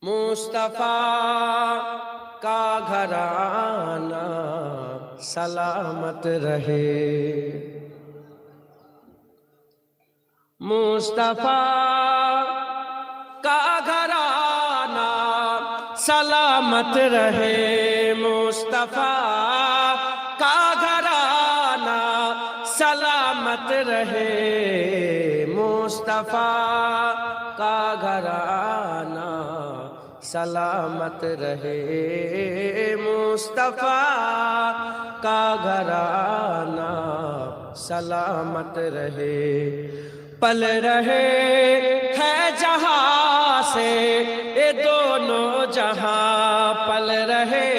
مصطفیٰ کا گھرانہ سلامت رہے، مصطفیٰ کا گھرانہ سلامت رہے، مصطفیٰ کا گھرانہ سلامت رہے، مصطفیٰ کا گھرانہ سلامت رہے، مصطفیٰ کا گھرانہ سلامت رہے، پل رہے ہے جہاں سے یہ دونوں جہاں، پل رہے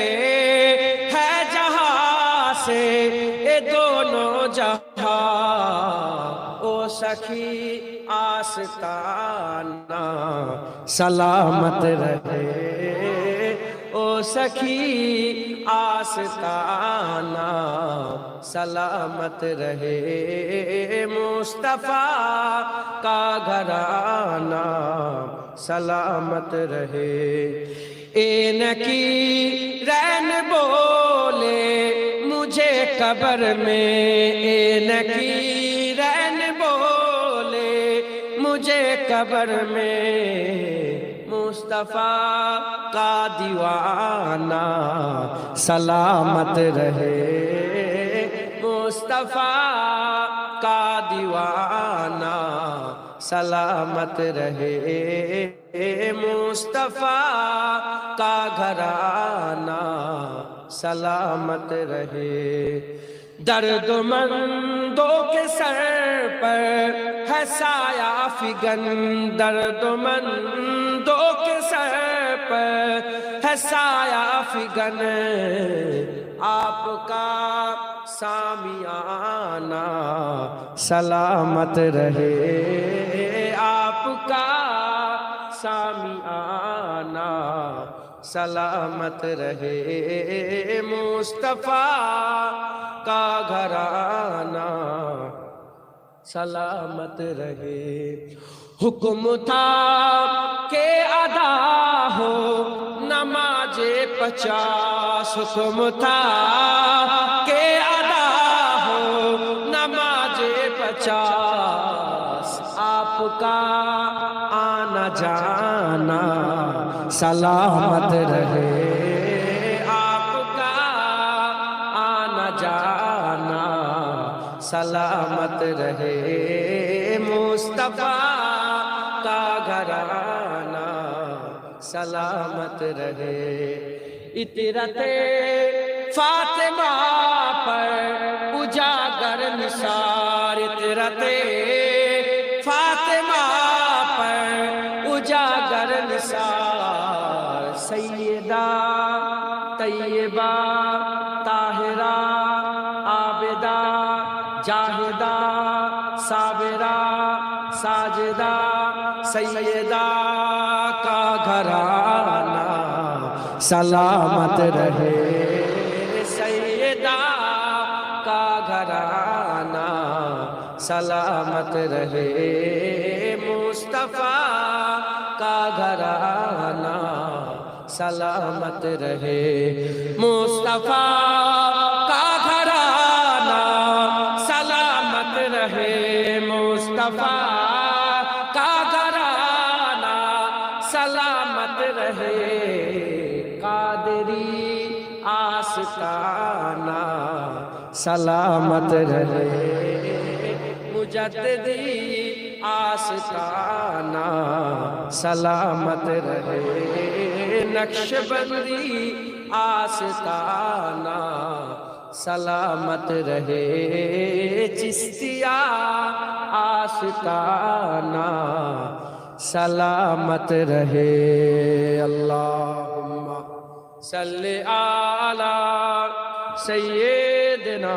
ہے جہاں سے یہ دونوں جہاں، او سخی آستانہ سلامت رہے، او سخی آستانہ سلامت رہے، مصطفیٰ کا گھرانہ سلامت رہے، اینکی رین بولے مجھے قبر میں، اینکی رین بولے مجھے قبر میں، مصطفیٰ کا دیوانہ سلامت رہے، مصطفیٰ کا دیوانہ سلامت رہے، مصطفیٰ کا گھرانہ سلامت رہے، درد مندوں کے سر پر ہے سایہ فگن، درد مندوں کے سر پر ہے سایہ فگن، آپ کا سامیانہ سلامت رہے، آپ کا سامیانہ سلامت رہے، مصطفیٰ کا گھرانہ سلامت رہے، حکم تھا کہ ادا ہو نماز 50، حکم تھا کہ ادا ہو نماز 50، آپ کا آنا جانا سلامت رہے، آپ کا آنا جانا سلامت رہے، مصطفیٰ کا گھرانہ سلامت رہے، اطرت فاطمہ پر اجاگر نثار، اطرت فاطمہ پر اجاگر نثار، سیدہ طیبہ طاہرہ عابدہ جاہدہ صابرہ ساجدہ سیدہ کا گھرانہ سلامت رہے، سیدہ کا گھرانہ سلامت رہے، مصطفیٰ کا گھرانہ سلامت رہے، مصطفیٰ کا گھرانہ سلامت رہے، مصطفیٰ کا گھرانہ سلامت رہے، قادری آستانہ سلامت رہے، مجددی آستانہ سلامت رہے، نقشبندی آستانہ سلامت رہے، چشتیہ آستانہ سلامت رہے، اللہم صلی علی سیدنا